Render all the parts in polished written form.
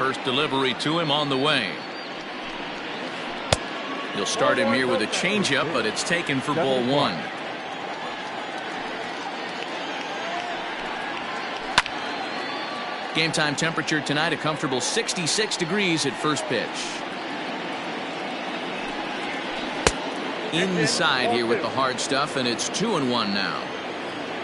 First delivery to him on the way. He'll start him here with a changeup, but it's taken for ball one. Game time temperature tonight, a comfortable 66 degrees at first pitch. Inside here with the hard stuff, and it's 2-1 now.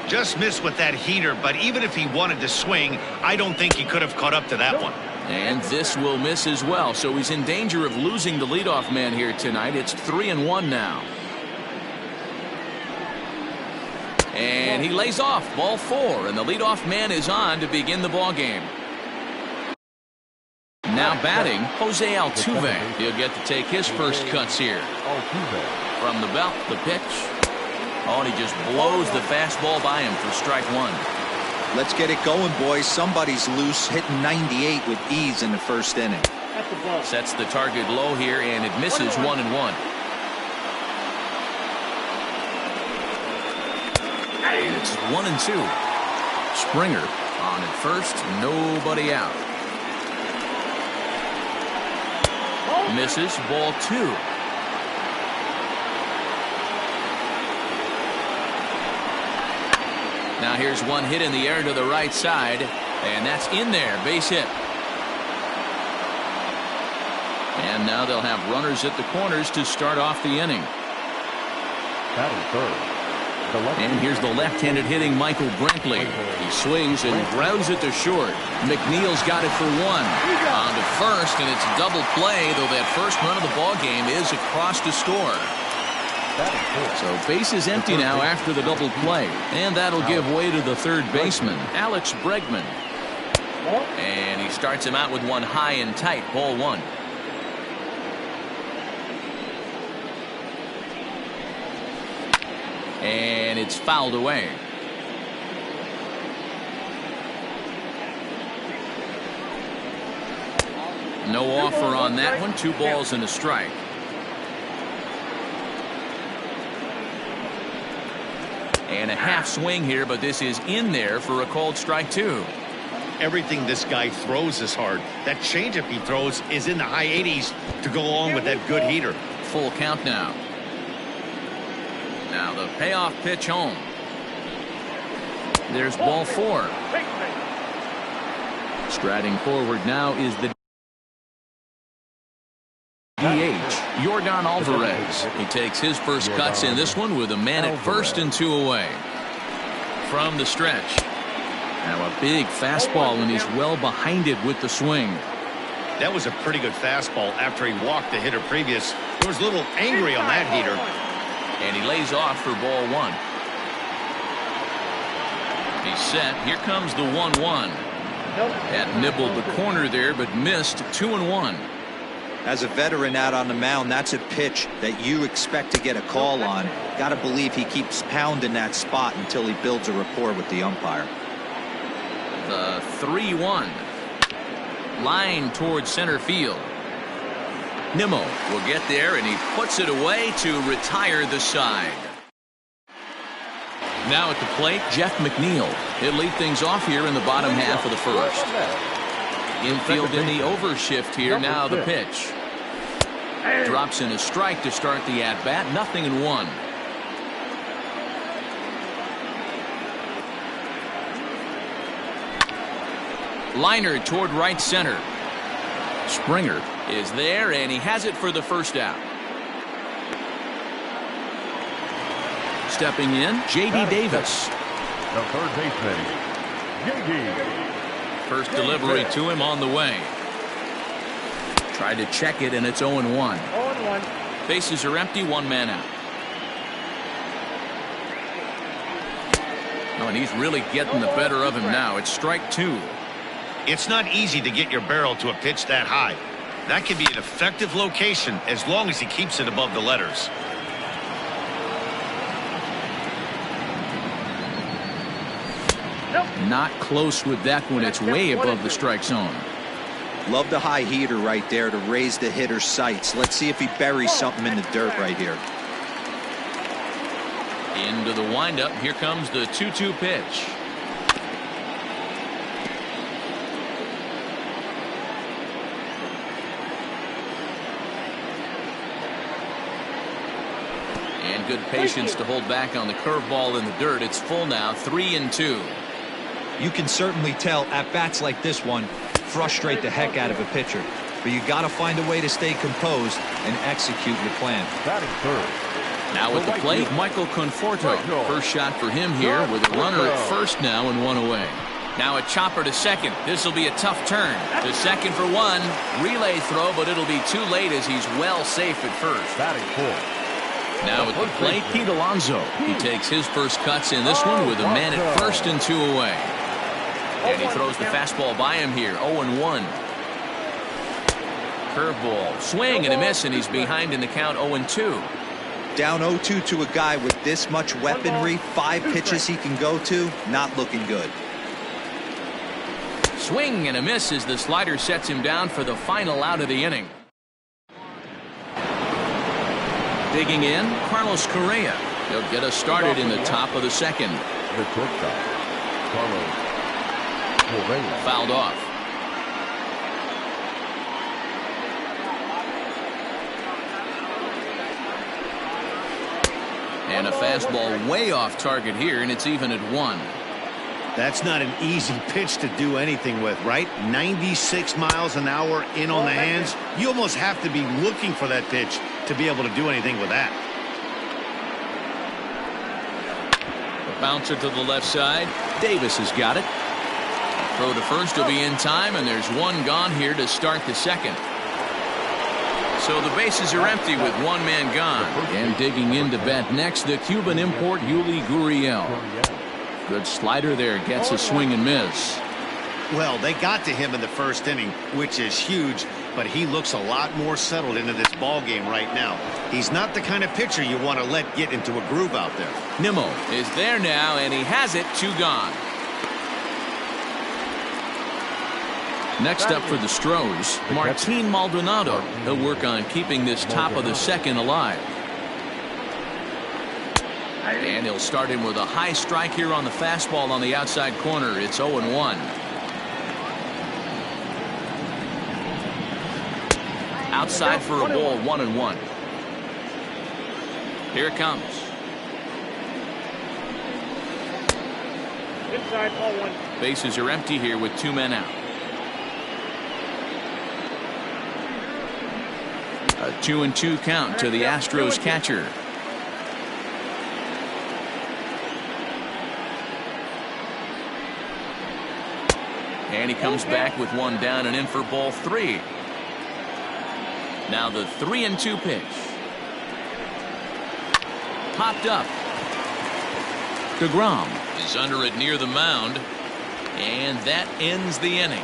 Just missed with that heater, but even if he wanted to swing, I don't think he could have caught up to that one. And this will miss as well, so he's in danger of losing the leadoff man here tonight. It's 3-1 now. And he lays off, ball four, and the leadoff man is on to begin the ball game. Now batting, Jose Altuve. He'll get to take his first cuts here. From the belt, the pitch. Oh, and he just blows the fastball by him for strike one. Let's get it going, boys. Somebody's loose, hitting 98 with ease in the first inning. Sets the target low here, and it misses 1-1. And it's 1-2. Springer on at first, nobody out. Misses, ball two. Now here's one hit in the air to the right side, and that's in there, base hit. And now they'll have runners at the corners to start off the inning. And here's the left-handed hitting Michael Brantley. He swings and grounds it to short. McNeil's got it for one. On to first, and it's a double play, though that first run of the ball game is across to score. So base is empty now after the double play, and that'll give way to the third baseman, Alex Bregman. And he starts him out with one high and tight, ball one. And it's fouled away. No offer on that one. 2 balls and a strike. And a half swing here, but this is in there for a called strike two. Everything this guy throws is hard. That changeup he throws is in the high 80s to go along with that good heater. Full count now. Now the payoff pitch home. There's ball four. Striding forward now is the DH, Yordan Alvarez. He takes his first cuts in this one with a man at first and 2 away. From the stretch. Now a big fastball, and he's well behind it with the swing. That was a pretty good fastball after he walked the hitter previous. He was a little angry on that heater. And he lays off for ball one. He's set. Here comes the 1-1. That nibbled the corner there, but missed. 2-1. As a veteran out on the mound, that's a pitch that you expect to get a call on. Got to believe he keeps pounding that spot until he builds a rapport with the umpire. The 3-1. Line towards center field. Nimmo will get there, and he puts it away to retire the side. Now at the plate, Jeff McNeil. He'll lead things off here in the bottom half of the first. Infield in the overshift here. Now the pitch. Drops in a strike to start the at-bat. 0-1. Liner toward right center. Springer is there, and he has it for the first out. Stepping in, J.D. Davis. The third baseman, J.D. First delivery to him on the way. Tried to check it, and it's 0-1. Bases are empty, 1 man out. Oh, and he's really getting the better of him now. It's strike 2. It's not easy to get your barrel to a pitch that high. That can be an effective location as long as he keeps it above the letters. Not close with that one. It's way above the strike zone. Love the high heater right there to raise the hitter's sights. Let's see if he buries something in the dirt right here. Into the windup. Here comes the 2-2 pitch. good patience to hold back on the curveball in the dirt. It's full now, 3-2. You can certainly tell at bats like this one frustrate the heck out of a pitcher. But you got to find a way to stay composed and execute your plan. Batting third. Now at the plate, Michael Conforto. First shot for him here with a runner at first now and one away. Now a chopper to second. This will be a tough turn. To second for one. Relay throw, but it'll be too late as he's well safe at first. Batting fourth. Now at the plate, Pete Alonso. He takes his first cuts in this one with a man at first and two away. And he throws the fastball by him here, 0-1. Curveball, swing and a miss, and he's behind in the count, 0-2. Down 0-2 to a guy with this much weaponry, 5 pitches he can go to, not looking good. Swing and a miss as the slider sets him down for the final out of the inning. Digging in, Carlos Correa. He'll get us started in the top of the second. The shortstop, Carlos Correa. Fouled off. And a fastball way off target here, and it's even at 1. That's not an easy pitch to do anything with, right? 96 miles an hour in on the hands. You almost have to be looking for that pitch to be able to do anything with that. A bouncer to the left side. Davis has got it. Throw to first will be in time, and there's one gone here to start the second. So the bases are empty with one man gone. And digging in to bat next, the Cuban import Yuli Gurriel. Good slider there, gets a swing and miss. Well, they got to him in the first inning, which is huge, but he looks a lot more settled into this ball game right now. He's not the kind of pitcher you want to let get into a groove out there. Nimmo is there now, and he has it, 2 gone. Next up for the Stros, Martin Maldonado. He'll work on keeping this top of the second alive. And he'll start in with a high strike here on the fastball on the outside corner. It's 0-1. Outside for a ball, 1-1. Here it comes. Inside, ball 1. Bases are empty here with 2 men out. A 2-2 count to the Astros catcher. And he comes back with one down and in for ball 3. Now the 3-2 pitch. Popped up. DeGrom is under it near the mound. And that ends the inning.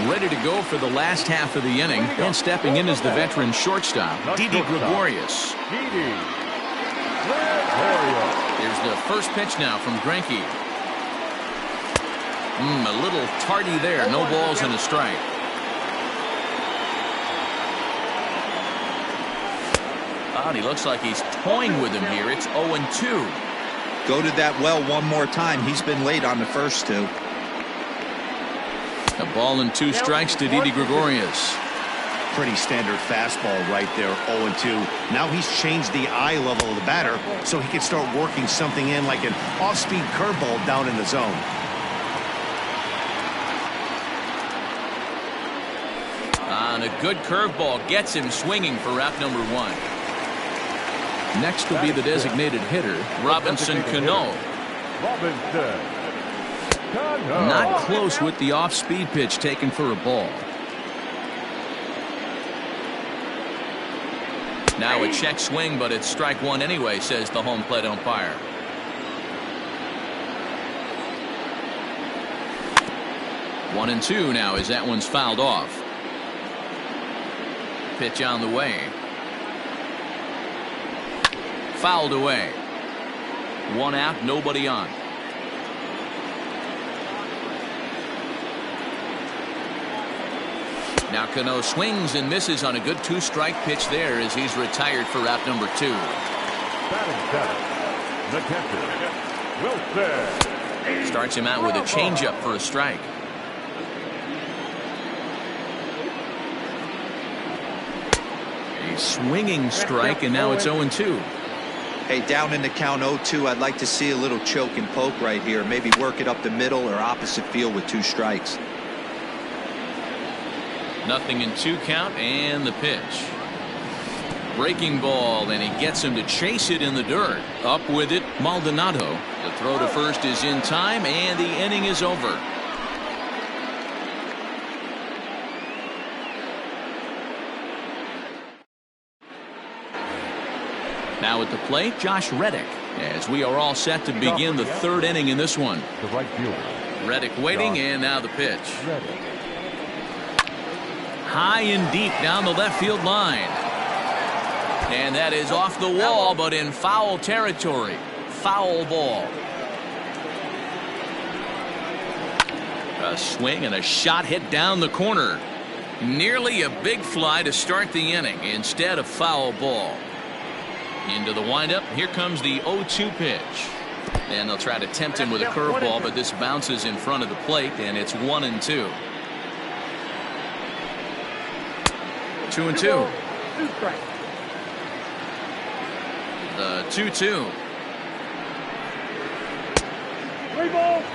Ready to go for the last half of the inning, and stepping in is the veteran shortstop, Didi Gregorius. Here's the first pitch now from Greinke. A little tardy there, no balls and a strike. And he looks like he's toying with him here. It's 0-2. Go to that well one more time. He's been late on the first 2. A ball and 2 strikes to Didi Gregorius. Pretty standard fastball right there, 0-2. Now he's changed the eye level of the batter so he can start working something in like an off-speed curveball down in the zone. And a good curveball gets him swinging for route number 1. Next will be the designated hitter, Robinson Cano. Not close with the off-speed pitch taken for a ball. Now a check swing, but it's strike 1 anyway, says the home plate umpire. One and 2 now as that one's fouled off. Pitch on the way. Fouled away. 1 out, nobody on. Now Cano swings and misses on a good 2-strike pitch there as he's retired for route number 2. Batting 7, the catcher, Wilson. Starts him out with a changeup for a strike. A swinging strike, and now it's 0-2. Hey, down in the count 0-2, I'd like to see a little choke and poke right here. Maybe work it up the middle or opposite field with 2 strikes. 0-2 count, and the pitch. Breaking ball, and he gets him to chase it in the dirt. Up with it, Maldonado. The throw to first is in time, and the inning is over. Now at the plate, Josh Reddick, as we are all set to begin the 3rd inning in this one. The right fielder. Reddick waiting, and now the pitch. High and deep down the left field line. And that is off the wall, but in foul territory. Foul ball. A swing and a shot hit down the corner. Nearly a big fly to start the inning instead of foul ball. Into the windup. Here comes the 0-2 pitch. And they'll try to tempt him with a curveball, but this bounces in front of the plate, and it's 1-2. 2-2. The 2-2.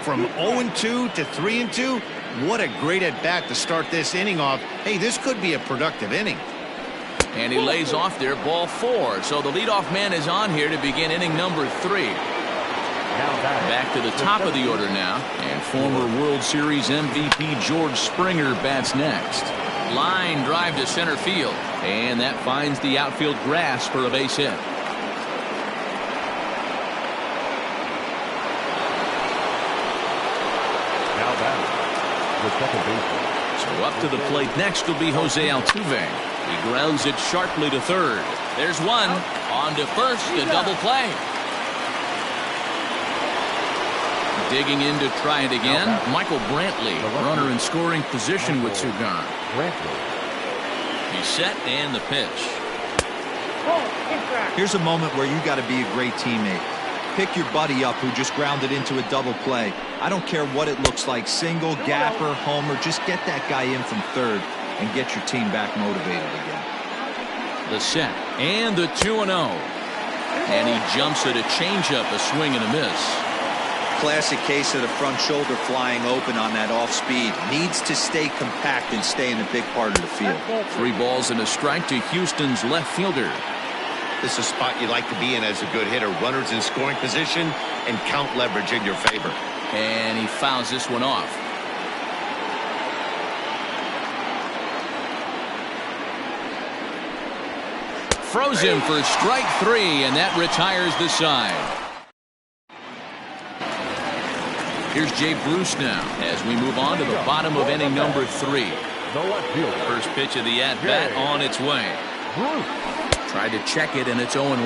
From 0-2 to 3-2, what a great at-bat to start this inning off. Hey, this could be a productive inning. And he lays off there, ball 4. So the leadoff man is on here to begin inning number 3. Back to the top of the order now, and former World Series MVP George Springer bats next. Line drive to center field, and that finds the outfield grass for a base hit. Now batting, the second baseman. So up to the plate next will be Jose Altuve. He grounds it sharply to third. There's one. On to first, a double play. Digging in to try it again. Michael Brantley, runner in scoring position with 2 gone. He's set, and the pitch. Here's a moment where you got to be a great teammate. Pick your buddy up who just grounded into a double play. I don't care what it looks like, single, gapper, homer, just get that guy in from third and get your team back motivated again. The set, and the 2-0. And he jumps at a changeup, a swing and a miss. Classic case of the front shoulder flying open on that off speed. Needs to stay compact and stay in the big part of the field. 3 balls and a strike to Houston's left fielder. This is a spot you like to be in as a good hitter. Runners in scoring position and count leverage in your favor. And he fouls this one off. Throws him for strike 3, and that retires the side. Here's Jay Bruce now as we move on to the bottom of inning number 3. First pitch of the at-bat on its way. Tried to check it, and it's 0-1.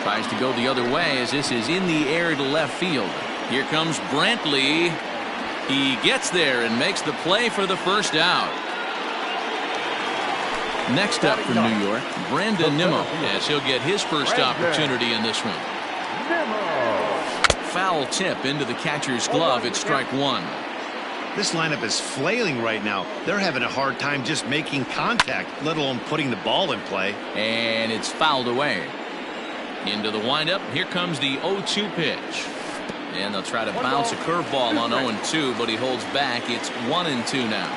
Tries to go the other way as this is in the air to left field. Here comes Brantley. He gets there and makes the play for the first out. Next up for New York, Brandon Nimmo, as he'll get his first opportunity in this one. Foul tip into the catcher's glove. It's strike 1. This lineup is flailing right now. They're having a hard time just making contact, let alone putting the ball in play. And it's fouled away. Into the windup. Here comes the 0-2 pitch. And they'll try to bounce a curveball on 0-2, but he holds back. It's 1-2 now.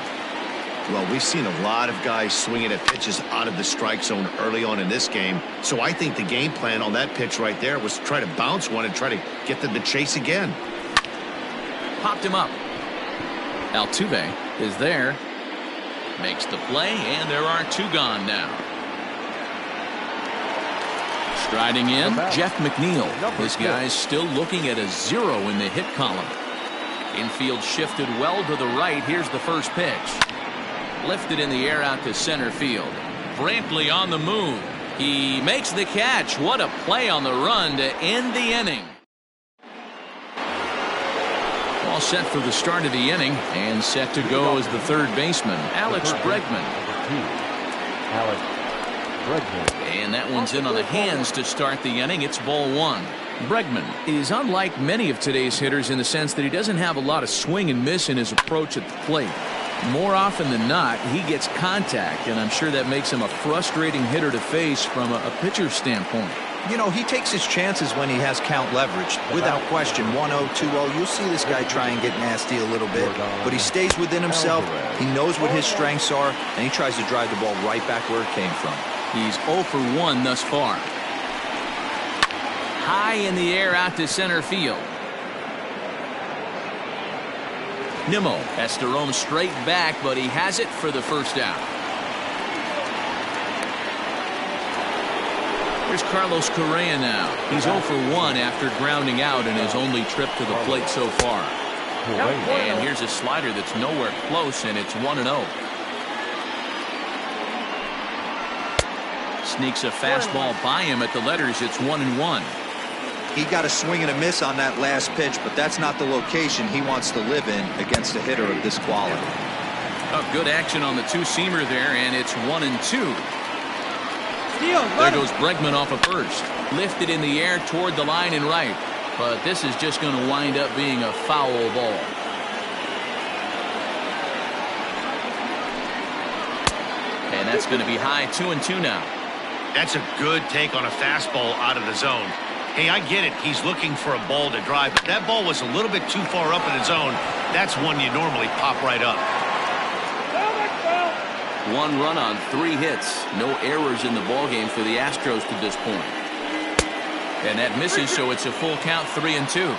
Well, we've seen a lot of guys swinging at pitches out of the strike zone early on in this game. So I think the game plan on that pitch right there was to try to bounce one and try to get them to chase again. Popped him up. Altuve is there. Makes the play, and there are 2 gone now. Striding in, Jeff McNeil. This guy's still looking at a 0 in the hit column. Infield shifted well to the right. Here's the first pitch. Lifted in the air out to center field. Brantley on the move. He makes the catch. What a play on the run to end the inning. All set for the start of the inning, and set to go as the third baseman, Alex Bregman. And that one's in on the hands to start the inning. It's ball 1. Bregman is unlike many of today's hitters in the sense that he doesn't have a lot of swing and miss in his approach at the plate. More often than not, he gets contact, and I'm sure that makes him a frustrating hitter to face from a pitcher's standpoint. You know, he takes his chances when he has count leverage. Without question, 1-0, 2-0, you'll see this guy try and get nasty a little bit. But he stays within himself, he knows what his strengths are, and he tries to drive the ball right back where it came from. He's 0 for 1 thus far. High in the air out to center field. Nimmo has to roam straight back, but he has it for the first out. Here's Carlos Correa now. He's 0 for 1 after grounding out in his only trip to the plate so far. And here's a slider that's nowhere close, and it's 1-0. Sneaks a fastball by him at the letters. It's 1-1. He got a swing and a miss on that last pitch, but that's not the location he wants to live in against a hitter of this quality. Good action on the two-seamer there, and it's 1-2. There goes Bregman off of first. Lifted in the air toward the line and right. But this is just going to wind up being a foul ball. And that's going to be high, 2-2 now. That's a good take on a fastball out of the zone. Hey, I get it. He's looking for a ball to drive, but that ball was a little bit too far up in the zone. That's one you normally pop right up. 1 run on 3 hits. No errors in the ballgame for the Astros to this point. And that misses, so it's a full count, 3-2.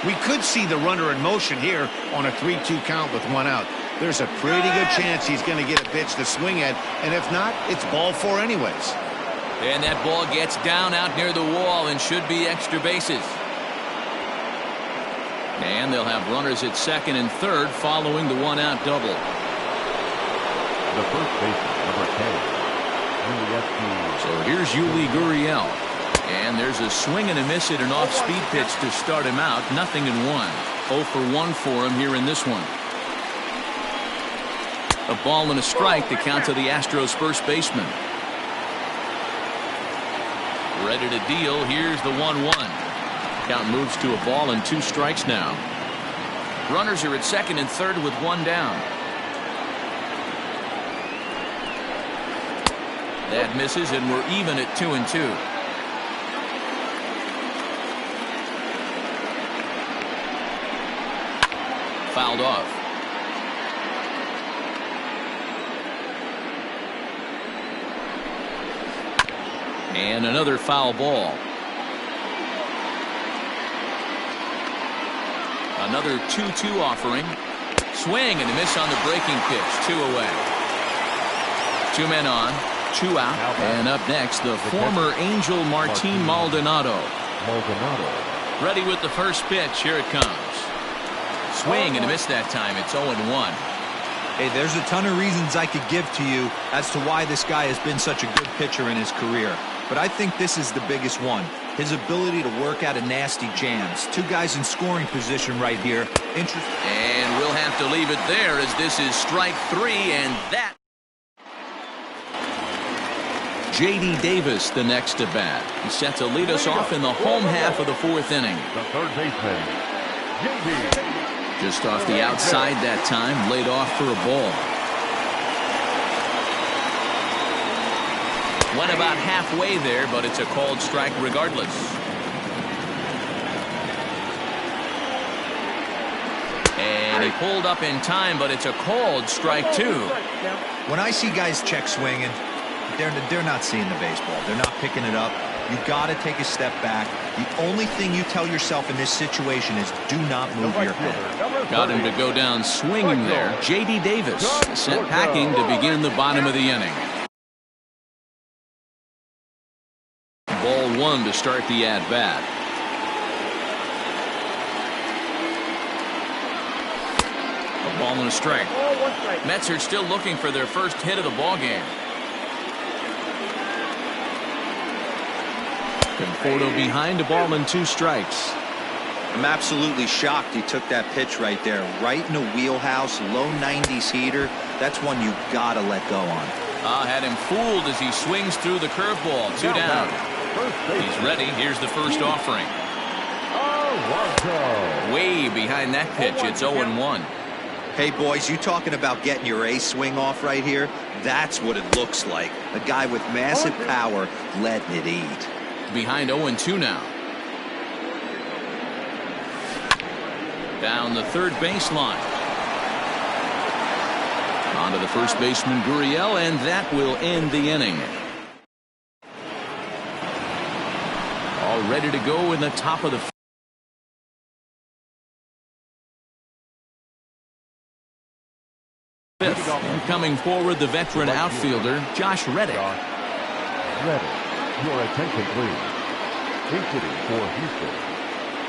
We could see the runner in motion here on a 3-2 count with 1 out. There's a pretty good chance he's going to get a pitch to swing at, and if not, it's ball 4 anyways. And that ball gets down out near the wall and should be extra bases. And they'll have runners at second and third following the 1-out double. The first baseman, number 10. So here's Yuli Gurriel. And there's a swing and a miss at an off-speed pitch to start him out. 0-1. 0 for 1 for him here in this one. A ball and a strike to count to the Astros first baseman. Ready to deal. Here's the 1-1. Count moves to a ball and 2 strikes now. Runners are at second and third with 1 down. That misses, and we're even at 2-2. Fouled off. And another foul ball. Another 2-2 offering. Swing and a miss on the breaking pitch. 2 away. 2 men on, 2 out. And up next, the former Angel Martin Maldonado. Ready with the first pitch. Here it comes. Swing and a miss that time. It's 0-1. Hey, there's a ton of reasons I could give to you as to why this guy has been such a good pitcher in his career. But I think this is the biggest one. His ability to work out of nasty jams. 2 guys in scoring position right here. And we'll have to leave it there as this is strike 3, and that. J.D. Davis the next to bat. He's set to lead us off in the home half of the 4th inning. The third baseman, J.D. Just off the outside that time, laid off for a ball. Went about halfway there, but it's a called strike regardless. And he pulled up in time, but it's a called strike 2. When I see guys check swinging, they're not seeing the baseball. They're not picking it up. You got to take a step back. The only thing you tell yourself in this situation is do not move your head. Got him to go down swinging there. J.D. Davis sent packing to begin the bottom of the inning. Ball 1 to start the at-bat. A ball and a strike. Mets are still looking for their first hit of the ball game. Conforto behind, a ball and 2 strikes. I'm absolutely shocked he took that pitch right there. Right in a wheelhouse, low 90s heater. That's one you gotta let go on. Had him fooled as he swings through the curveball. 2 down. first baseman. He's ready. Here's the first offering. Alonso. Way behind that pitch. It's 0-1. Hey, boys, you talking about getting your A swing off right here? That's what it looks like. A guy with massive power letting it eat. Behind 0-2 now. Down the third baseline. On to the first baseman, Gurriel, and that will end the inning. All ready to go in the top of the fifth. And coming forward, the veteran outfielder, Josh Reddick. Reddick, your attention, please. Exiting for Houston,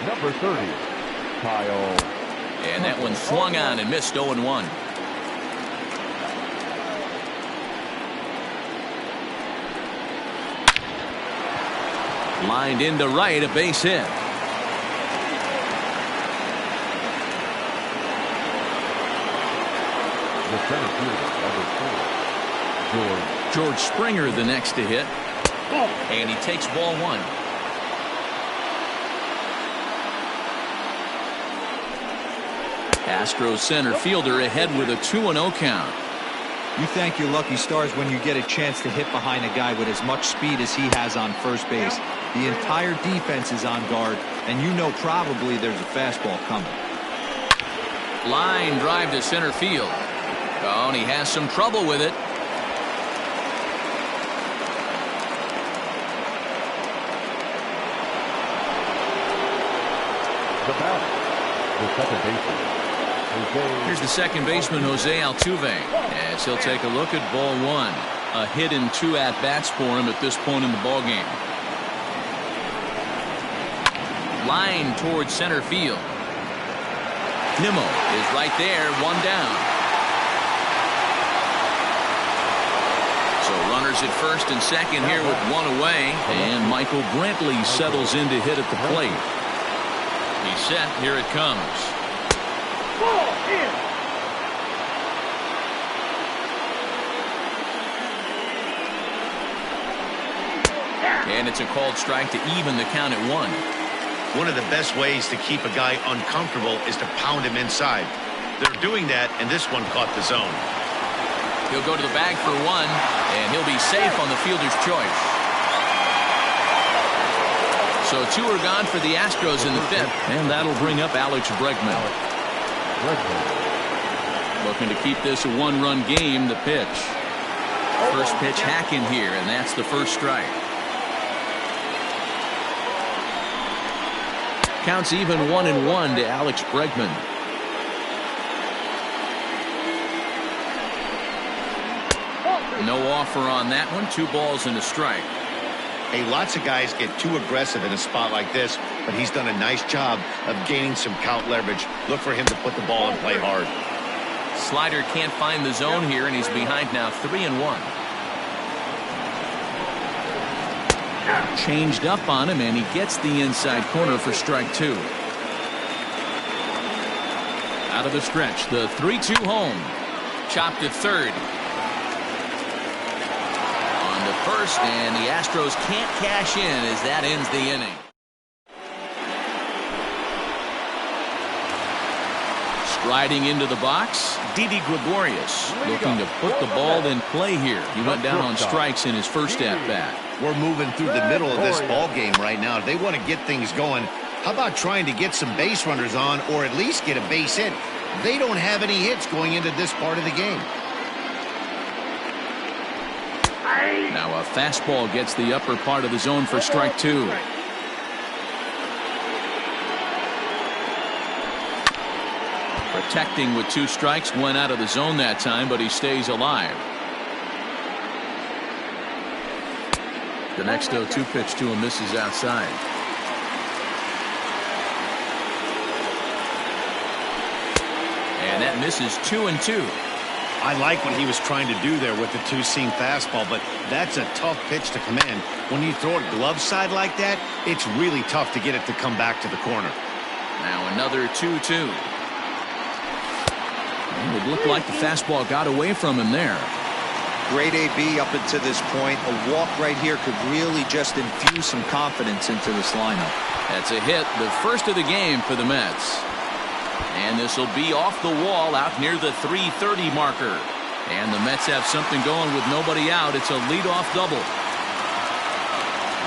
number 30, Kyle. And that one swung on and missed 0-1. Lined into right, a base hit. The center fielder, number 4, George Springer the next to hit. And he takes ball one. Astros center fielder ahead with a 2-0 count. You thank your lucky stars when you get a chance to hit behind a guy with as much speed as he has on first base. The entire defense is on guard, and you know probably there's a fastball coming. Line drive to center field. Oh, and he has some trouble with it. the batter, the second baseman. Here's the second baseman, Jose Altuve, as he'll take a look at ball one. A hit and 2 at-bats for him at this point in the ballgame. Line towards center field. Nimmo is right there, 1 down. So runners at first and second here with 1 away. And Michael Brantley settles in to hit at the plate. He's set. Here it comes. Ball in. And it's a called strike to even the count at 1. One of the best ways to keep a guy uncomfortable is to pound him inside. They're doing that, and this one caught the zone. He'll go to the bag for 1, and he'll be safe on the fielder's choice. So 2 are gone for the Astros in the 5th, and that'll bring up Alex Bregman. Looking to keep this a 1-run game, the pitch. First pitch hacking here, and that's the first strike. Counts even 1-1 to Alex Bregman. No offer on that one. 2 balls and a strike. Hey, lots of guys get too aggressive in a spot like this, but he's done a nice job of gaining some count leverage. Look for him to put the ball and play hard. Slider can't find the zone here, and he's behind now 3-1. Changed up on him, and he gets the inside corner for strike 2. Out of the stretch, the 3-2 home. Chopped at third. On to first, and the Astros can't cash in as that ends the inning. Striding into the box, Didi Gregorius looking to put the ball in play here. He went down on strikes in his first at-bat. We're moving through the middle of this ball game right now. If they want to get things going, how about trying to get some base runners on or at least get a base hit? They don't have any hits going into this part of the game. Now a fastball gets the upper part of the zone for strike 2. Protecting with 2 strikes, went out of the zone that time, but he stays alive. The next 0-2 pitch to him misses outside. And that misses 2-2. I like what he was trying to do there with the 2-seam fastball, but that's a tough pitch to command. When you throw it glove side like that, it's really tough to get it to come back to the corner. Now another 2-2. It looked like the fastball got away from him there. Great AB up until this point. A walk right here could really just infuse some confidence into this lineup. That's a hit, the first of the game for the Mets. And this will be off the wall out near the 3:30 marker. And the Mets have something going with nobody out. It's a leadoff double.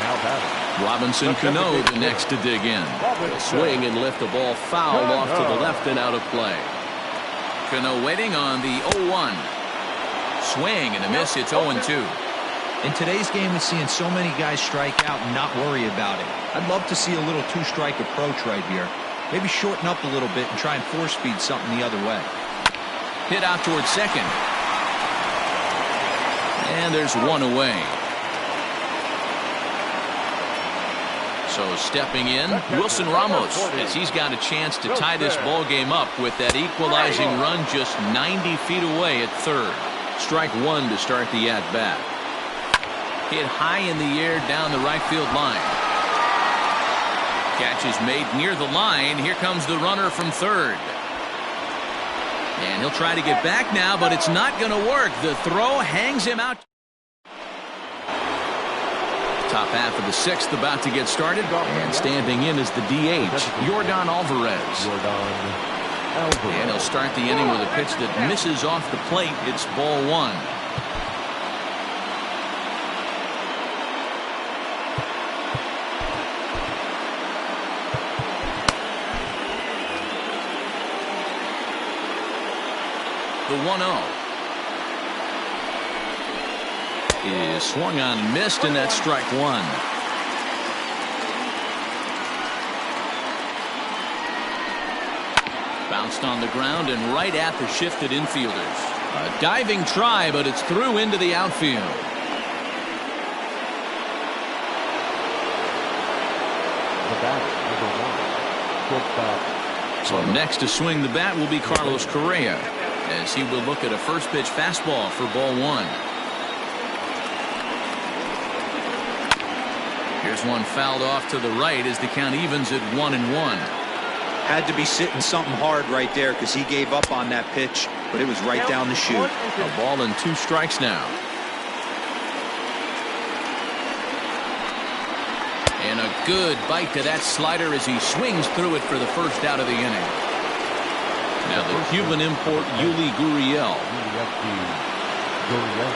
Now batting. Robinson Cano the next to dig in. He'll swing and lift the ball foul off to the left and out of play. Cano waiting on the 0-1. Swing and a miss. It's 0-2. In today's game, it's seeing so many guys strike out and not worry about it. I'd love to see a little two-strike approach right here. Maybe shorten up a little bit and try and force-feed something the other way. Hit out towards second. And there's one away. So stepping in, Wilson Ramos, as he's got a chance to tie this ball game up with that equalizing run just 90 feet away at third. Strike one to start the at-bat. Hit high in the air down the right field line. Catch is made near the line. Here comes the runner from third. And he'll try to get back now, but it's not going to work. The throw hangs him out. Top half of the sixth about to get started. And standing in is the DH, Yordan Alvarez. And he'll start the inning with a pitch that misses off the plate. It's ball one. The 1-0 is swung on and missed, and that's strike one. Bounced on the ground and right at the shifted infielders. A diving try, but it's through into the outfield. The batter, number 1, shortstop. So next to swing the bat will be Carlos Correa, as he will look at a first pitch fastball for ball one. Here's one fouled off to the right as the count evens at 1-1. Had to be sitting something hard right there because he gave up on that pitch, but it was right down the chute. A ball and 2 strikes now. And a good bite to that slider as he swings through it for the first out of the inning. Now the Cuban import Yuli Gurriel.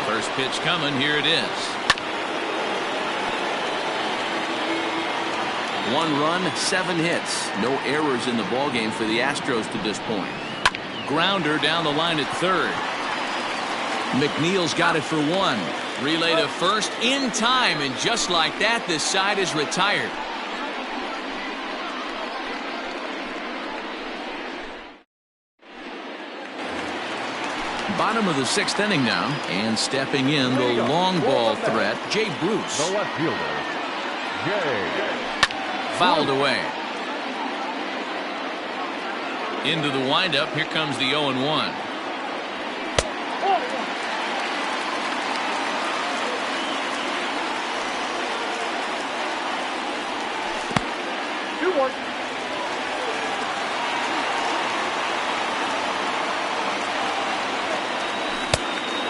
First pitch coming. Here it is. 1 run, 7 hits. No errors in the ballgame for the Astros to this point. Grounder down the line at third. McNeil's got it for 1. Relay to first in time, and just like that, this side is retired. Bottom of the 6th inning now, and stepping in the long ball threat, Jay Bruce. The left fielder, Jay. Fouled away. Into the windup. Here comes the 0-1.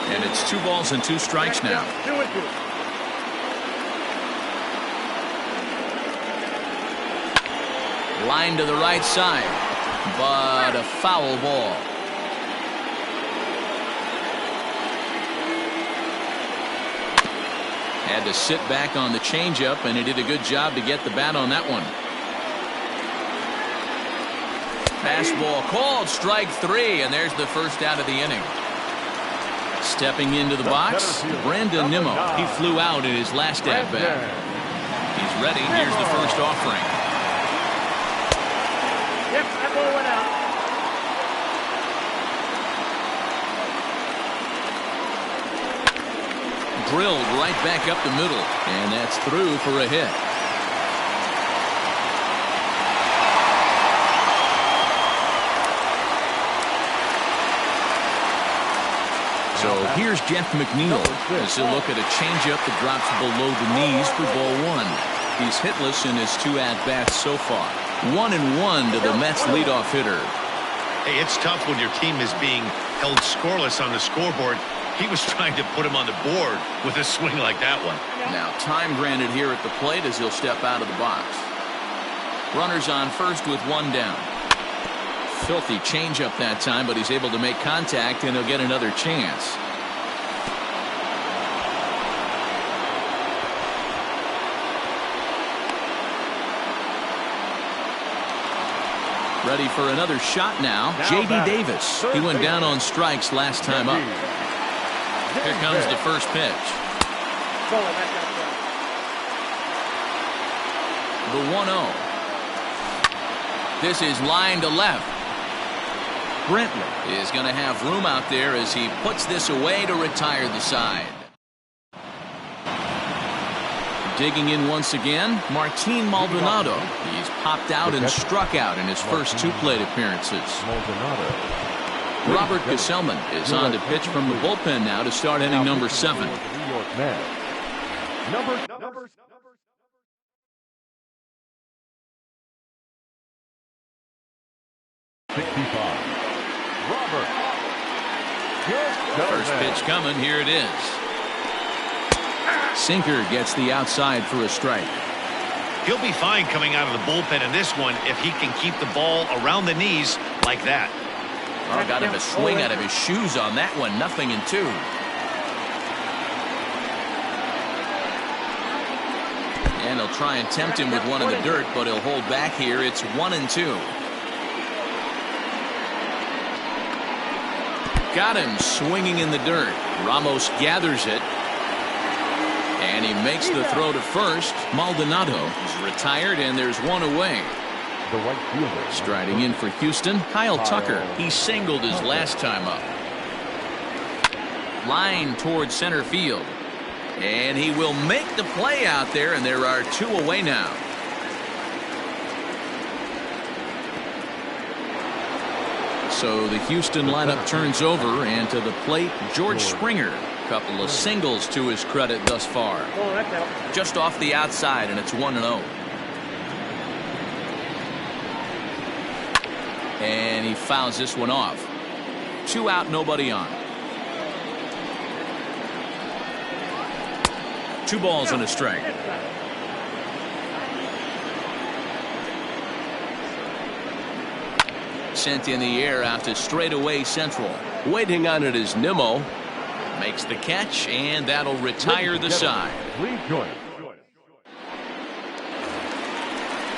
And it's 2 balls and 2 strikes now. 2-2. Line to the right side, but a foul ball. Had to sit back on the changeup, and he did a good job to get the bat on that one. Fastball called, strike 3, and there's the first out of the inning. Stepping into the box, Brandon Nimmo. He flew out in his last at-bat. He's ready. Here's the first offering. Yep, that ball went out. Drilled right back up the middle, and that's through for a hit. So here's Jeff McNeil as he'll look at a changeup that drops below the knees for ball 1. He's hitless in his 2 at-bats so far. 1-1 to the Mets leadoff hitter. Hey, it's tough when your team is being held scoreless on the scoreboard. He was trying to put him on the board with a swing like that one. Now time granted here at the plate as he'll step out of the box. Runners on first with one down. Filthy changeup that time, but he's able to make contact, and he'll get another chance. Ready for another shot now. J.D. Davis. He went down on strikes last time up. Here comes the first pitch. The 1-0. This is line to left. Brantley is going to have room out there as he puts this away to retire the side. Digging in once again, Martin Maldonado. He's popped out and struck out in his first two plate appearances. Robert Gesellman is on to pitch from the bullpen now to start inning number 7. Number 65. Robert. First pitch coming. Here it is. Sinker gets the outside for a strike. He'll be fine coming out of the bullpen in this one if he can keep the ball around the knees like that. Oh, got him a swing out of his shoes on that one. 0-2. And he'll try and tempt him with one in the dirt, but he'll hold back here. It's 1-2. Got him swinging in the dirt. Ramos gathers it. And he makes the throw to first. Maldonado is retired, and there's one away. The right fielder. Striding in for Houston, Kyle Tucker. He singled his last time up. Line towards center field. And he will make the play out there, and there are two away now. So the Houston lineup turns over, and to the plate, George Springer. Couple of singles to his credit thus far. Just off the outside, and it's 1-0. And he fouls this one off. 2 out, nobody on. 2 balls and a strike. Sent in the air out to straightaway central. Waiting on it is Nimmo. Makes the catch, and that'll retire the side.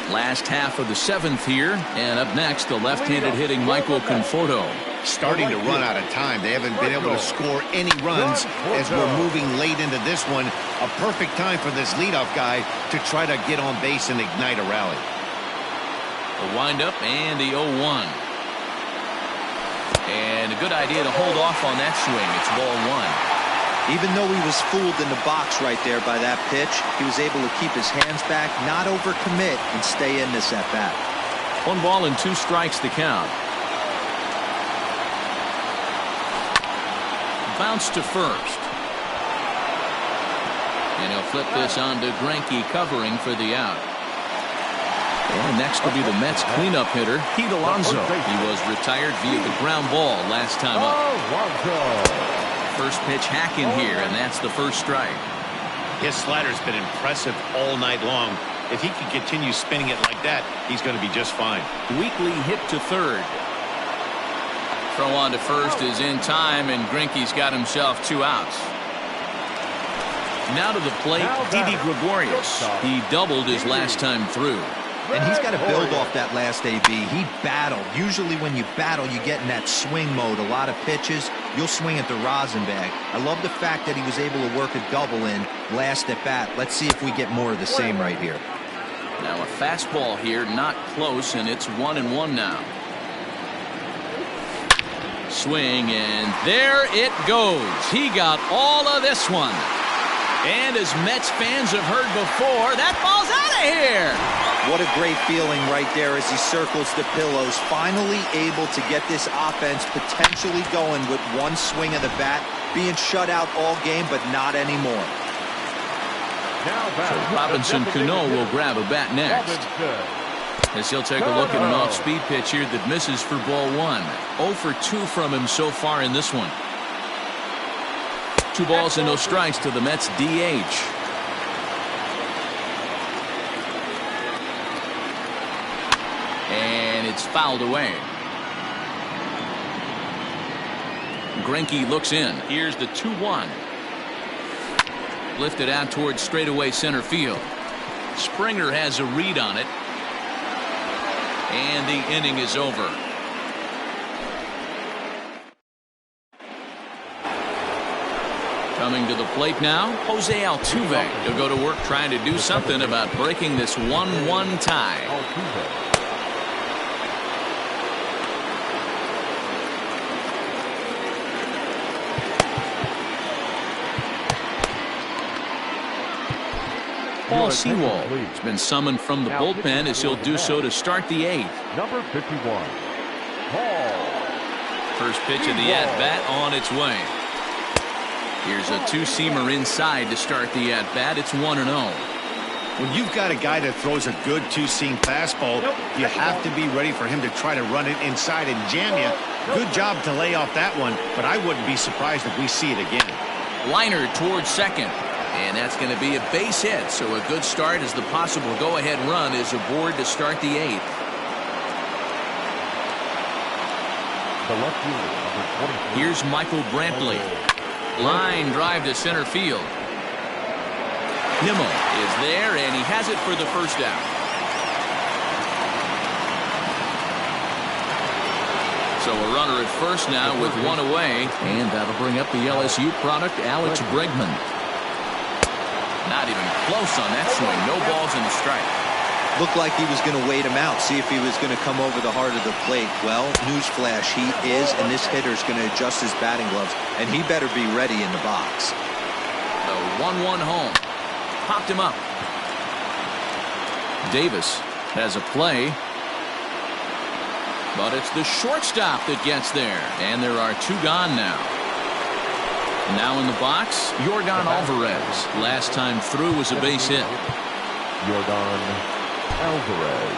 Last half of the 7th here, and up next, the left-handed hitting Michael Conforto. Starting to run out of time. They haven't been able to score any runs as we're moving late into this one. A perfect time for this leadoff guy to try to get on base and ignite a rally. The windup and the 0-1. And a good idea to hold off on that swing. It's ball 1. Even though he was fooled in the box right there by that pitch, he was able to keep his hands back, not overcommit, and stay in this at-bat. 1 ball and 2 strikes to count. Bounce to first. And he'll flip this on to Greinke covering for the out. And next will be the Mets cleanup hitter, Pete Alonso. He was retired via the ground ball last time up. First pitch hacking here, and that's the first strike. His slider's been impressive all night long. If he can continue spinning it like that, he's going to be just fine. Weekly hit to third. Throw on to first is in time, and Greinke's got himself 2 outs. Now to the plate, Didi Gregorius. He doubled his last time through. And he's got to build off that last AB. He battled. Usually when you battle, you get in that swing mode. A lot of pitches, you'll swing at the rosin bag. I love the fact that he was able to work a double in last at bat. Let's see if we get more of the same right here. Now a fastball here, not close, and it's 1-1 now. Swing, and there it goes. He got all of this one. And as Mets fans have heard before, that ball's out of here. What a great feeling right there as he circles the pillows. Finally able to get this offense potentially going with 1 swing of the bat. Being shut out all game, but not anymore. So Robinson Cano will grab a bat next. As he'll take a look at an off-speed pitch here that misses for ball 1. 0 for 2 from him so far in this one. 2 balls and no strikes to the Mets DH. And it's fouled away. Greinke looks in. Here's the 2-1. Lifted out towards straightaway center field. Springer has a read on it. And the inning is over. Coming to the plate now, Jose Altuve. He'll go to work trying to do something about breaking this 1-1 tie. Paul Sewald has been summoned from the bullpen as he'll do so to start the 8th. Number 51, Paul. First pitch of the at-bat on its way. Here's a 2-seamer inside to start the at-bat. It's 1-0. When you've got a guy that throws a good 2-seam fastball, you have to be ready for him to try to run it inside and jam you. Good job to lay off that one, but I wouldn't be surprised if we see it again. Liner towards second. And that's going to be a base hit, so a good start as the possible go-ahead run is aboard to start the 8th. The left fielder, number 24. Here's Michael Brantley. Line drive to center field. Nimmo is there, and he has it for the first out. So a runner at first now with 1 away, and that'll bring up the LSU product, Alex Bregman. Not even close on that swing. No balls in the strike. Looked like he was going to wait him out, see if he was going to come over the heart of the plate. Well, newsflash, he is, and this hitter's going to adjust his batting gloves, and he better be ready in the box. The 1-1 home. Popped him up. Davis has a play. But it's the shortstop that gets there. And there are 2 gone now. Now in the box, Yordan Alvarez. Last time through was a base hit. Yordan Alvarez.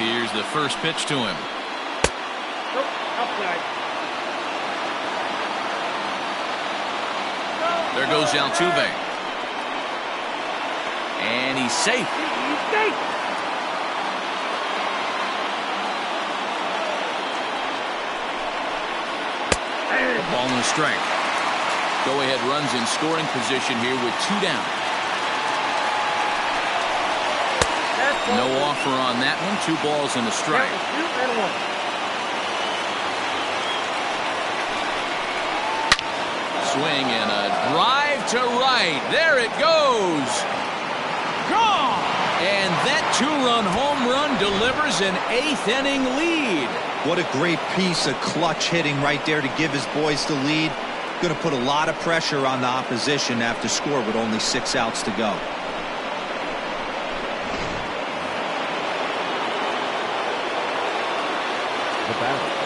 Here's the first pitch to him. There goes Altuve. And he's safe. Ball and a strike. Go-ahead runs in scoring position here with 2 down. No offer on that one. 2 balls and a strike. Swing and a drive to right. There it goes. Gone. And that 2-run home run delivers an 8th inning lead. What a great piece of clutch hitting right there to give his boys the lead. Going to put a lot of pressure on the opposition after score with only 6 outs to go.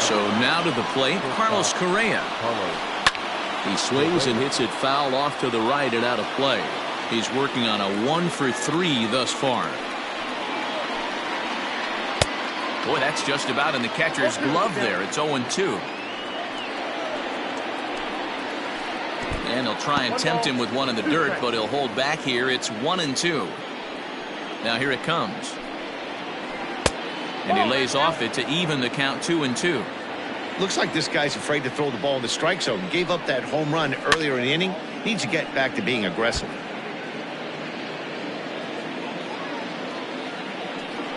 So now to the plate, Carlos Correa. He swings and hits it foul off to the right and out of play. He's working on a 1 for 3 thus far. Boy, that's just about in the catcher's glove there. It's 0-2. And he'll try and tempt him with one in the dirt, but he'll hold back here. It's 1-2. Now here it comes. And he lays off it to even the count 2-2. Looks like this guy's afraid to throw the ball in the strike zone. Gave up that home run earlier in the inning. Needs to get back to being aggressive.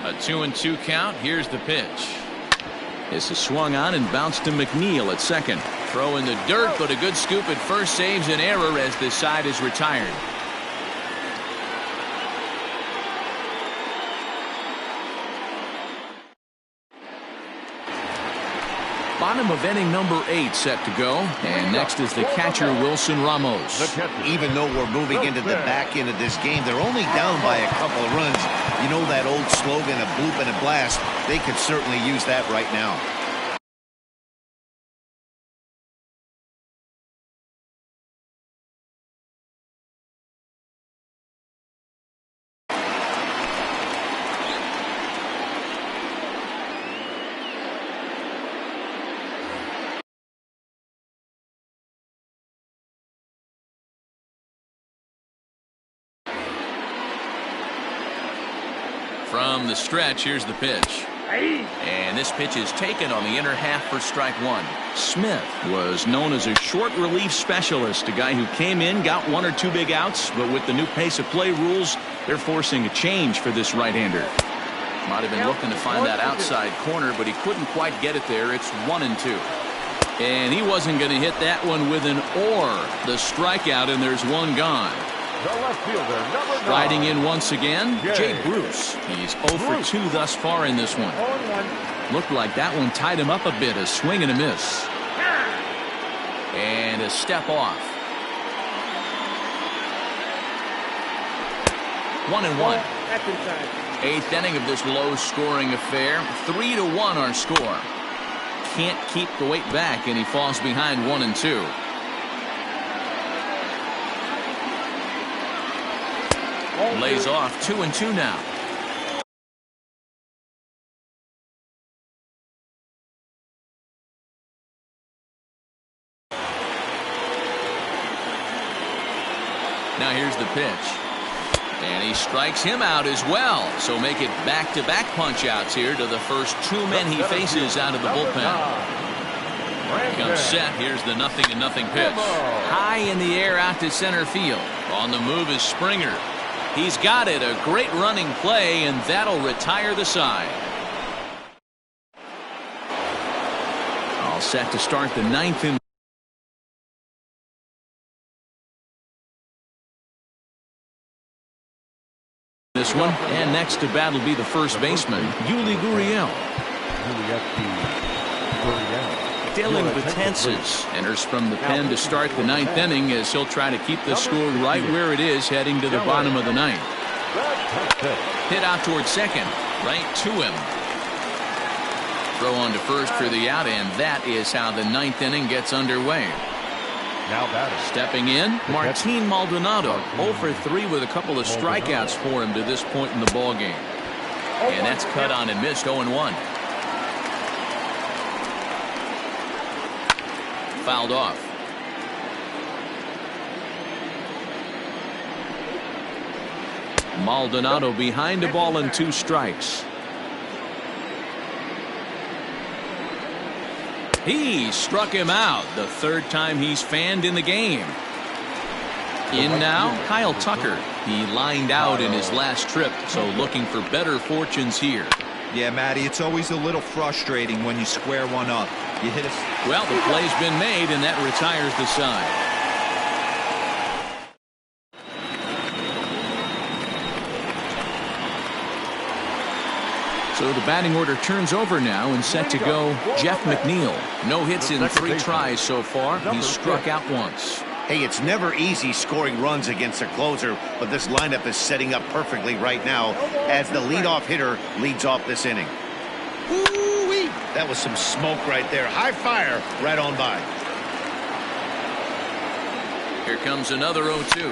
A 2-2 count. Here's the pitch. This is swung on and bounced to McNeil at second. Throw in the dirt, but a good scoop at first saves an error as this side is retired. Bottom of inning number 8 set to go. And next is the catcher, Wilson Ramos. Even though we're moving into the back end of this game, they're only down by a couple of runs. You know that old slogan, a bloop and a blast. They could certainly use that right now. From the stretch, here's the pitch. And this pitch is taken on the inner half for strike one. Smith was known as a short relief specialist, a guy who came in, got one or two big outs, but with the new pace of play rules, they're forcing a change for this right-hander. Might have been looking to find that outside corner, but he couldn't quite get it there. It's 1-2. And he wasn't going to hit that one with an or. The strikeout, and there's one gone. The left fielder, number 9. Riding in once again, Jay Bruce. He's 0 for 2 thus far in this one. Looked like that one tied him up a bit. A swing and a miss. And a step off. 1-1. Eighth inning of this low-scoring affair. 3-1 our score. Can't keep the weight back, and he falls behind 1-2. Lays off 2-2 now. Now here's the pitch. And he strikes him out as well. So make it back-to-back punch-outs here to the first two men he faces out of the bullpen. Comes set. Here's the 0-0 pitch. High in the air out to center field. On the move is Springer. He's got it. A great running play, and that'll retire the side. All set to start the ninth inning. This one, and next to bat will be the first baseman, Yuli Gurriel. Dylan Betances enters from the pen to start the ninth inning as he'll try to keep the score right where it is heading to the bottom of the ninth. Hit out towards second, right to him. Throw on to first for the out, and that is how the ninth inning gets underway. Now batting. Stepping in, Martin Maldonado, 0 for 3 with a couple of strikeouts for him to this point in the ballgame. And that's cut on and missed, 0-1. Fouled off. Maldonado behind a ball and 2 strikes. He struck him out, the third time he's fanned in the game. In now, Kyle Tucker. He lined out in his last trip, so looking for better fortunes here. Yeah, Matty, it's always a little frustrating when you square one up. You hit a... Well, the play's been made, and that retires the side. So the batting order turns over now, and set to go Jeff McNeil. No hits in 3 tries so far. He's struck out once. Hey, it's never easy scoring runs against a closer, but this lineup is setting up perfectly right now as the leadoff hitter leads off this inning. Woo-wee! That was some smoke right there. High fire right on by. Here comes another 0-2.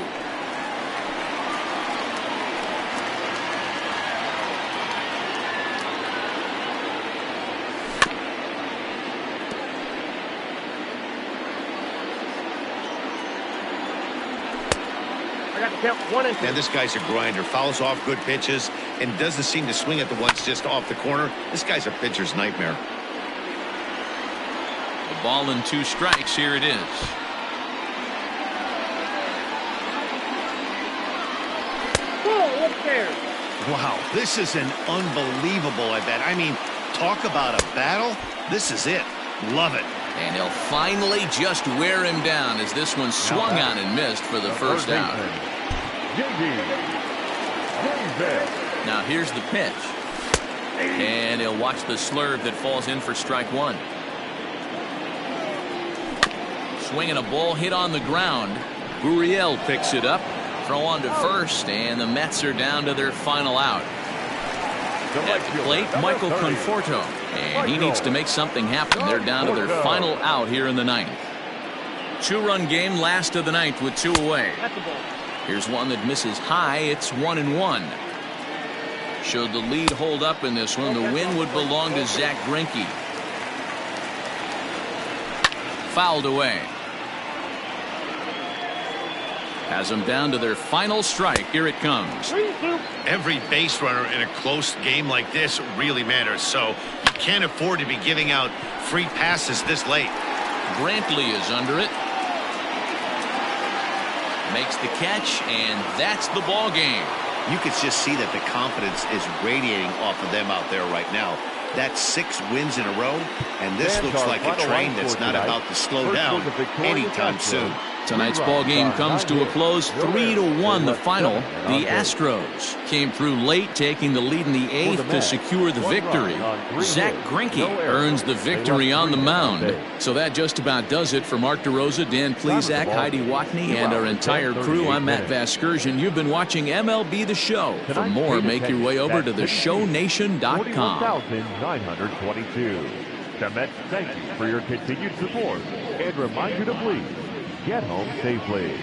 Man, this guy's a grinder. Fouls off good pitches and doesn't seem to swing at the ones just off the corner. This guy's a pitcher's nightmare. A ball and 2 strikes. Here it is. Wow, this is an unbelievable at bat. I mean, talk about a battle. This is it. Love it. And he'll finally just wear him down as this one swung on and missed for the first out. Now here's the pitch. And he'll watch the slurve that falls in for strike one. Swinging a ball hit on the ground. Gurriel picks it up. Throw on to first, and the Mets are down to their final out. At the plate, Michael Conforto, and he needs to make something happen. They're down to their final out here in the ninth. 2-run game, last of the ninth with 2 away. Here's one that misses high. It's 1-1. Should the lead hold up in this one, the win would belong to Zach Greinke. Fouled away. has them down to their final strike. Here it comes. Every base runner in a close game like this really matters, so you can't afford to be giving out free passes this late. Brantley is under it. Makes the catch, and that's the ball game. You could just see that the confidence is radiating off of them out there right now. That's 6 wins in a row, and this looks like a train that's not about to slow down anytime soon. Tonight's ball game comes to a close, 3-1 the final. The Astros came through late, taking the lead in the 8th to secure the victory. Zach Greinke earns the victory on the mound. So that just about does it for Mark DeRosa, Dan Plesac, Heidi Watney, and our entire crew. I'm Matt Vasgersian. You've been watching MLB The Show. For more, make your way over to theshownation.com. 922. The Mets thank you for your continued support and remind you to please get home safely.